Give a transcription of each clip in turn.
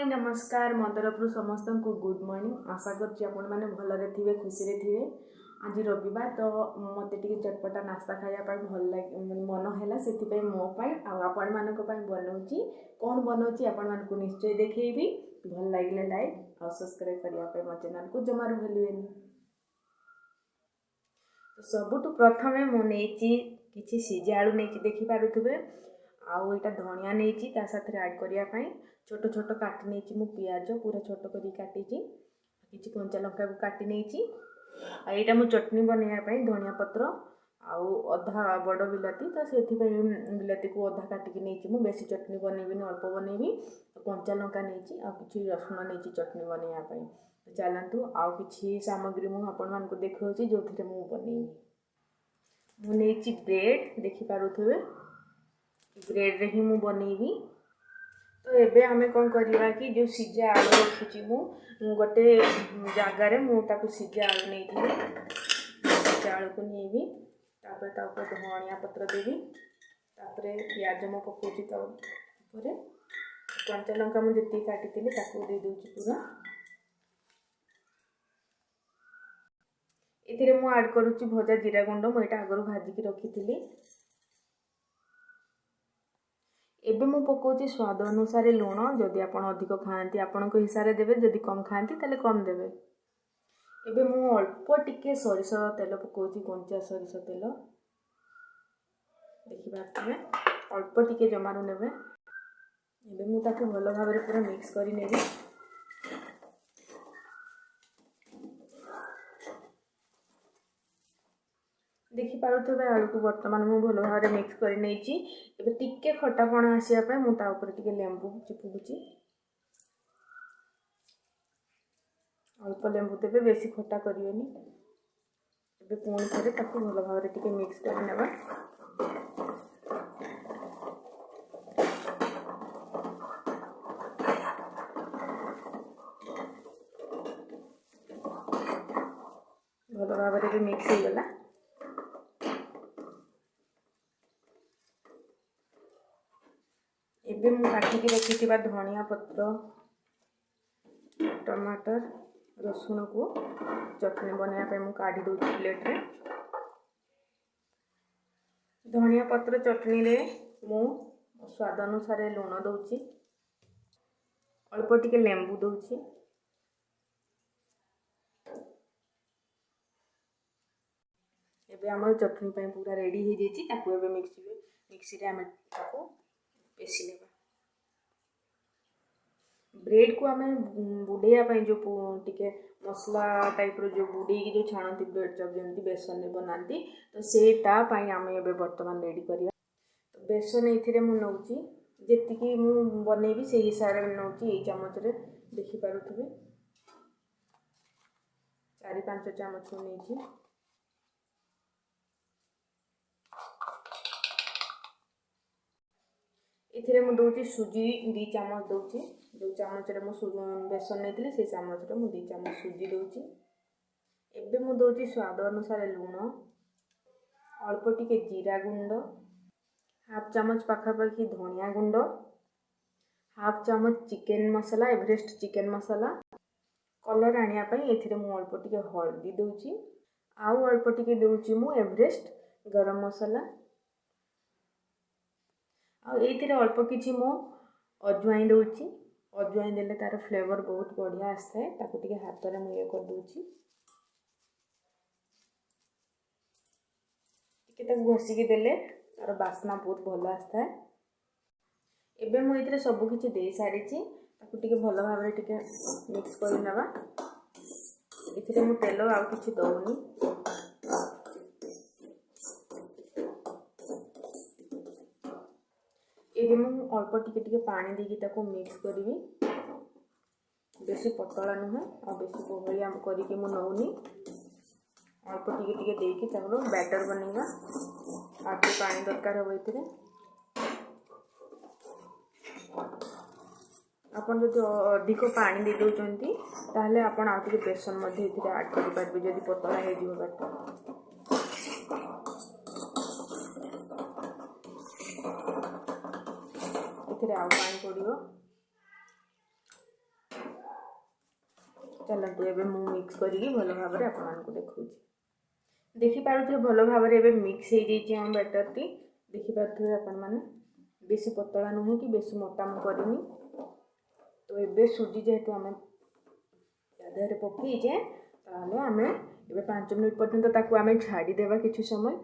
नमस्कार मो तरफ समस्त को गुड मॉर्निंग। आशा करछि आपण माने भलरे थिबे खुशी रे थिबे। आज रविवार तो मते टिके चटपटा नाश्ता खाया पर भल लाग मन हैला सेति पे मो पाई आ आपण मानको पाई बनौची कोन बनौची आपण मानको निश्चय देखैबी। भल लागले लाइक और सब्सक्राइब करिया पे मो चैनल को जमार भूलिबेनी। तो सबुठु प्रथमे मो नेची किछि सिजे आलू नेची देखि पारुथबे आउ एटा धनिया नेची ता साथे ऐड करिया पई छोट छोट काटी नेची मु पियाज पूरा छोट करी काटी ची किछि कंचा लंका को काटी नेची आ एटा मु चटनी बनैया पई धनिया पत्र आउ अधा बड़ बिलाती तो सेथि पे बिलाती को अधा काटी के नेची मु बेसी चटनी बनैबिनी अल्प बनैबी। कंचा लंका नेची आ किछि रसुण नेची चटनी बनैया पई। तो चलंतु आउ किछि सामग्री मु आपण मान को देखौची जोथिरे मु बनैबी। मु नेची ब्रेड देखि पारुथबे ब्रेड रे ही मु बनैबी। तो एबे हमें कौन करवा कि जो सिझा आलू रखी मु गोटे जगार मुझे सिझा आलू नहीं सिझा आलू को नहीं तापर धनिया पत्र देवी तापर पियाज मो पकाउची तापर कंचा लंका मुझे जी काटी दे दूची पूरा ये मुझे ऐड करुच्ची भजा जीरा गुंड मुझे आगर भाजिकी रखी। एबे मु पकाउची स्वाद अनुसार लुण जदि आपण अधिक खाती आपण को हिसाब से देबे जदि कम खाती ताले कम देबे। एबे मु अल्प टिके सरिष तेल पकाउची कंचा सरिष तेल देखि पाते अल्प टिके जमारू नेबे। एबे मु ताके भलो भाबरे पूरा मिक्स करी नेबी। देखि पारुथबे आलू को वर्तमान मु भलो भाबरे मिक्स करी नेची। एबे टिके खटापण आसिया पे मु ता ऊपर टिके लेंबू चिपुची अल्प लेंबू देबे बेसी खटा करिवेनी। एबे पुणी थरे ताको भलो भाबरे टिके मिक्स करि नेबा। भलो भाबरे भी मिक्स हो गला। एबे मु काटिकी रखिथिबा धनिया पत्र टमाटर रसुण को चटनी बनया पे मु काढ़ी दूची प्लेट रे। धनिया पत्र चटनी रे मु स्वाद अनुसार लुण दूची अल्प टिके लेंबू दूची एबे हमर चटनी पे पूरा रेडी हो जेची ताको एबे मिक्सी रे हमें ताको पेसी लेबा। ब्रेड को आम बुड़ैया जो टिके मसला टाइप रो जो बुड़े जो छाणती ब्रेड चप जमी बेसन में बनाती तो सेटा आम ए बर्तमान रेडी करवा। तो बेसन ये नौची जी मु बनैबी से हिसाब से नौची ये चामच रे देखि पारुथबे 4-5 चामच नहीं इथिरे मु दूची सुजी 2 चामच दूची जो चामच रे मु बेसन नहीं से चामच रे मु 2 चामच सुजी दूची। एबे मु दूची स्वाद अनुसार लुण अल्प टिके जीरा गुंड 1/2 चामच पाखापाखि धनिया गुंड 1/2 चामच चिकेन मसला एवरेस्ट चिकेन मसला कलर आनिया पई एथिरे मु अल्प टिके हल्दी दूची आउ अल्प टिके दूची मु एवरेस्ट गरम मसला आ ये अल्प किछि मो अजवाइन दूची। अजवाइन देले तार फ्लेवर बहुत बढ़िया आसता है ताको टिके हाथ रे मु ये कर दूची टिके ताको घोषिकी देले तार बास्ना बहुत भल आसता है। एबे मु इतरे सब किछि दे सारी छि ताको टिके भल भाबरे टिके मिक्स करि नबा। इतरे मु तेल आ किछि दउनी ये मु अल्प टिके टिके पानी देकी ताको मिक्स करबी। बेसी पतला नुहे आ बेसी बहलिया करके मु नौनी अल्प टिके टिके देकी ताको बैटर बनेगा। आ पानी दरकार हो इतरे आपन जो अधिक पानी दे दउचंती ताहले आपन आ टिके बेसन मध्ये इतरे ऐड करि पारबे जदी पतला हे दियो बैटर। इतरे आउ पानी पड़ियो चलतु एबे मु मिक्स करिकी भल भाव आपको देखा देखिपे भल भाव मिक्स हो जाइए आम बैटर टी देखिपे आपण मैंने बेसी पतला नुहे कि बेसी मोटा मु करनी। तो ये सुजी जेहेतु आम देहरे पकईचे ताहले आम ए 5 मिनिट पर्यंत आम छाड़देवा कि समय।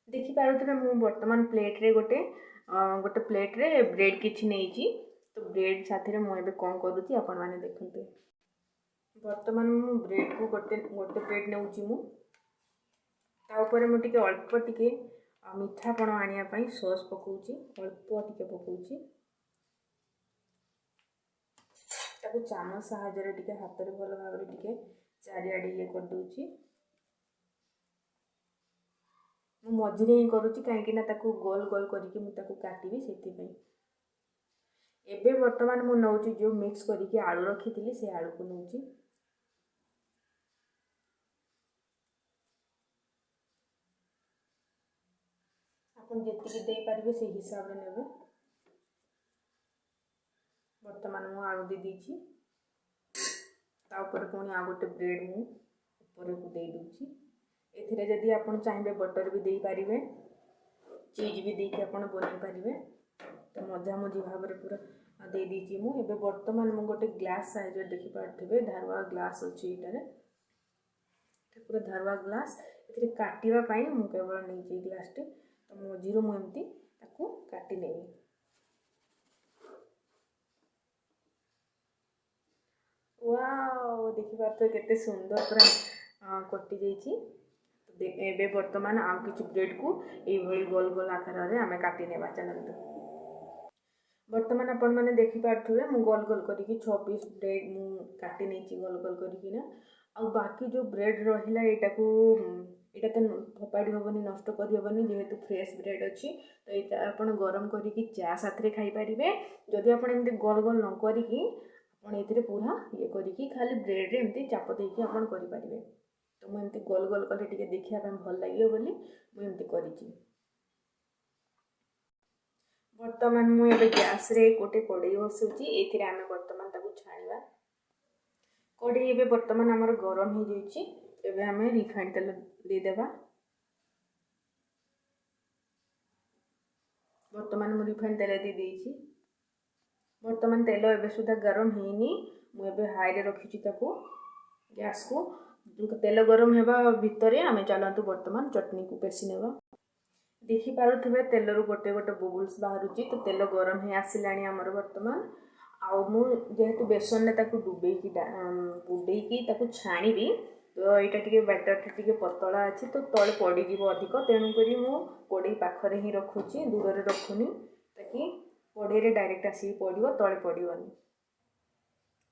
देखिपे मु बर्तमान प्लेट रे गोटे प्लेट रे ब्रेड किछि नहीं तो ब्रेड साथी मुझे कौन करुँची आपण मैंने देखते। बर्तमान मु ब्रेड को गोटे ब्रेड नौची मुझे अल्प टिके मीठापण आने सॉस पकाउची अल्प टिके पकाउची ताकू चामच साहाय्य टिके हाथ में भल भाव टिके चारिआडे ये कर दूची। मु मझिरे ही करुँची कहीं गोल गोल करके काटिबी से। एबे वर्तमान मु नौची जो मिक्स करके आलू रखी थी से आलू को नौची आपन जेतिकी दे पारिबे से हिसाब रे नेबे। वर्तमान मु आलू दे दीची ता ऊपर पुणी आ गोटे ब्रेड मु ऊपर को दे दूची। एथिरे जदि आपन चाहिए बटर भी दे पारिबे चीज भी देके आपन बनै पारिबे। तो मजा मजी भाव में पूरा दे दीची मु। एबे वर्तमान मु गोटे ग्लास साइज देखि पारथिबे धारवा ग्लास अछि इटारे पूरा धारवा ग्लास एथिरे काटिबा पई मु केवल नहीं ग्लास टे तो मझीरो मु एमती ताकू काटी नेबी। वाओ देखि पारथो केते सुंदर पूरा कटि जाइछि। एबे वर्तमान आउ किछि ब्रेड को एभली गोल गोल आकार रे आमे काटी नेबा। चलंतु वर्तमान आपण माने देखि पारथुबे मु गोल गोल करिकी 6 पीस ब्रेड मु काटी नेछि गोल गोल करिकी ना। आ बाकी जो ब्रेड रहिला एटा तो फोपाड़ी हेबनी नष्ट करि हेबनी जेहेतु फ्रेश ब्रेड अच्छी। तो ये आपण गरम करिकी चा साथ रे खाई पारिबे। जदि आपण एमती गोल गोल न करिकी आपण एथिरे पूरा ये करिकी खाली ब्रेड रे एमती चाप देकी आपण करि पारिबे। तो मु एमती गोल गोल कले टिके देखिया ପାଇଁ भल लागियो बोली मु एमती करिची। वर्तमान मु एबे गैस रे गोटे कड़ाई बसुची एथिरे आमे वर्तमान ताकू छाणीबा। कड़ाई एबे वर्तमान हमर गरम हो जाइछि। एबे आमे रिफाइंड तेल दे देबा। वर्तमान मु रिफाइंड तेल दे देइछि। वर्तमान तेल एबे सुधा गरम हेनी मु एबे हाई रे रखिछि ताकू गैस को तेल गरम हेबा भितरे आमे चलंतु वर्तमान चटनी को पेसी नेबा। देखि पारुथिबे तेल रु गोटे गोटे बबल्स बाहरुची तो तेल गरम हे आसिलाणी हमर वर्तमान। आउ मु जेहेतु बेसन ने ताकू बुडेकी ताकू छाणीबी तो एटा टिके बैटर टिके पतला अछि तो तळे पड़ी जीवो अधिक तेणु करी मु कोड़ी पाखरे ही रखुची दूर रे रखुनी ताकि कोड़ी रे डायरेक्ट आसी पड़िबो तळे पड़िबोनी।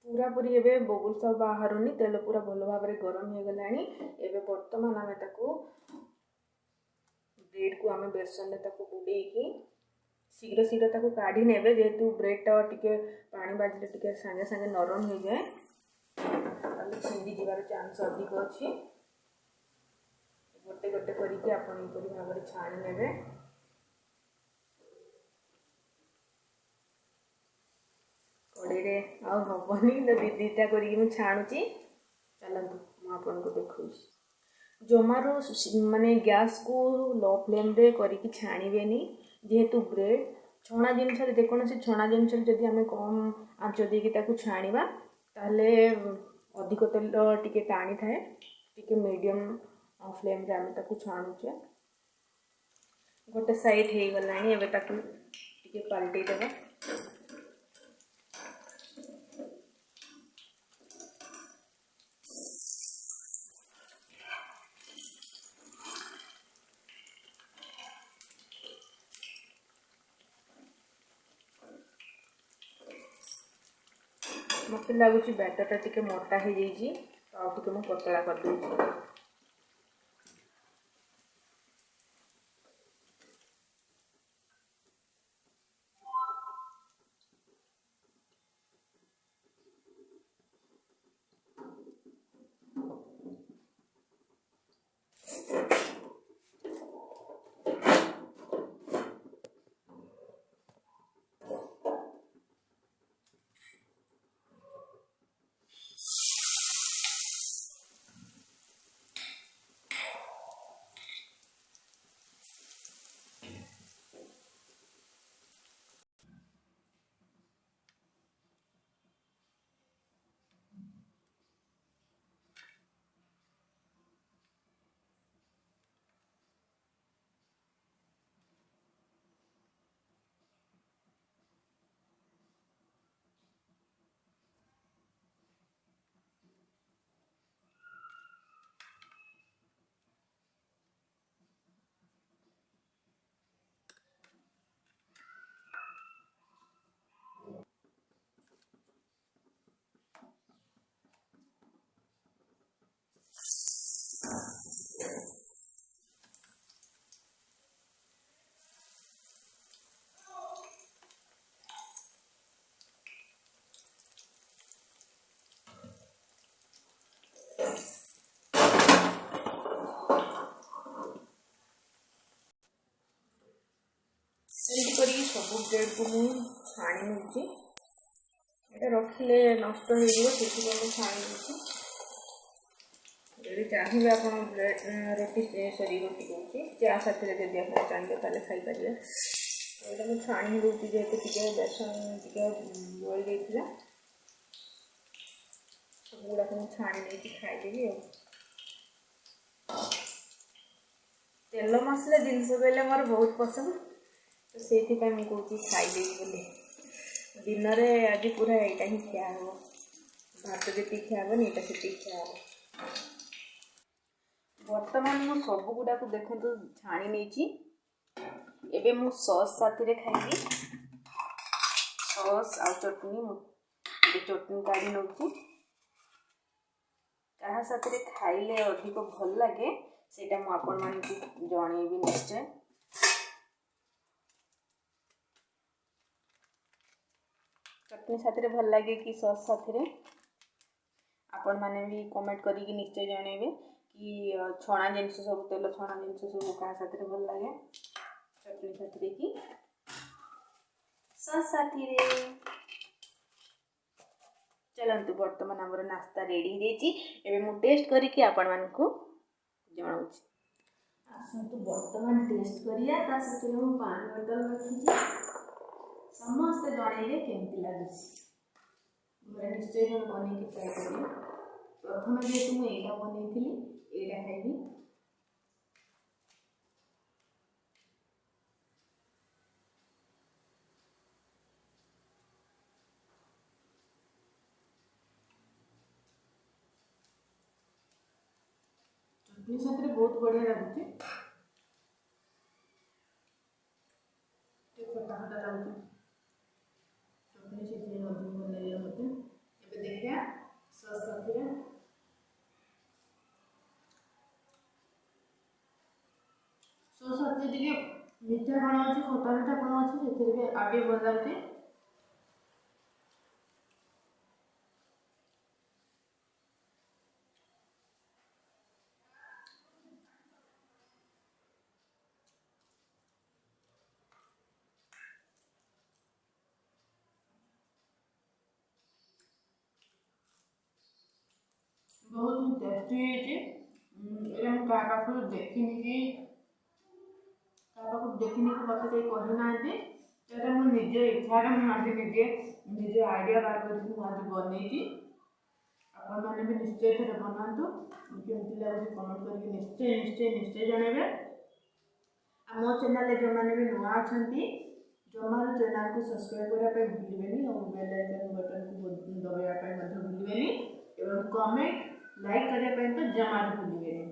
पूरा पूरी एबे बबुल सब बाहरुनी तेल पूरा भल भाव रे गरम हो गलानी। एबे वर्तमान आमे ताकू ब्रेड को आमे बेसन ने ताकू बुडेकी शीघ्र शीघ्र ताकू काढ़ी नेबे जेहेतु ब्रेड टा टिके पानी बाजले टिके संगे संगे नरम हो जाए ताले छिंडी जीवार चांस अधिक अछि। गोटे गोटे करिके आपण एपरि भाव रे छाणी नेबे। कड़े रे आ हबनी तो दीटा करिके मु छाणुची। चलंतु मु आपनको देखौछि। जमारो माने गैस को लो फ्लेम रे करिकी छाणीबेनी जेहेतु ब्रेड छणा जिनस जेकोसी छणा जिनस जदि आमे कम आंच देकी ताकू छाणीबा ताले अधिक तेल टिके टाणी थाए टिके मीडियम फ्लेम रे आमे ताकू छाणुचे। गोटे साइड हे गलानी एबे ताकू टिके पलटी देबा। मत लगुच बैटर टिके मोटा हो जाइए तो आउ टिके मु पतला कर दूँ। रखिले नष्ट हो से छाणी दूसरी यदि चाहिए आप रोटी सरी रोटी कौन चा साथी जब आप चाहिए ताले खाईपर यहाँ मुझे छाणी दूसरी जेहतु टे बेसन टे बोल जाता सबुगुड़ा मुझे छाणी नहीं खाईदेवी तेल मसला जिनस कहले मोर बहुत पसंद तो से मुझे खाईदेवी बोली दिन में आज पूरा यहाँ ही खिया हम भात जी खियाबनी यहाँ से खिया बर्तमान मु सब गुड़ा को देखु छाणी नहीं एबे मु सॉस साथी खाइबी सॉस आ चटनी चटनी काढ़ी नौ क्या साथी खाइले अधिक भल लगे सेटा मु आपण मानकु जणेबी निश्चय चटनी साथी भल लगे कि सॉस साथी आपण माने भी कमेंट करी निश्चय जणेबे कि छणा जिनस सब तेल छणा जिनस सब क्या साथी भल लगे चटनी साथी कि सॉस साथी चलतु बर्तमान आमर नास्ता रेडी एबे मु टेस्ट करके आपण मानकु जणाउछि आसतु बर्तमान टेस्ट करिया ता सते मु पानी बोतल रखिछि समस्त जणेले केमति लागुछि मोर निश्चय बनै कि ट्राई करियो प्रथम जेतु मु एटा बनैथिली एटा खाइबी चटनी साथ बहुत बढ़िया लगुच खटा खटा लगुच चटनी से भल लगे मत ए देखिए सॉस साथी सॉस साथी टे मीठा कण अच्छे खटा मीठा कण अच्छे से आगे भल लगे बहुत टेस्टी है क्या पाख देखनी कि देखनी कि मत कहीं कहना तो मुझे निजे इच्छा आज निजे निजे आइडिया बाहर कर आज बनई आपण मैंने भी निश्चय थे बनातु केमती लगे कमेंट करके निश्चय निश्चय निश्चय जनइबे आम चैनल जो मैंने भी नुआ अच्छा जमार चैनल को सब्सक्राइब करने भूलें और बेल आइकन बटन को दबाइवाई भूलें और कमेंट लाइक करने तो जमा भूलें।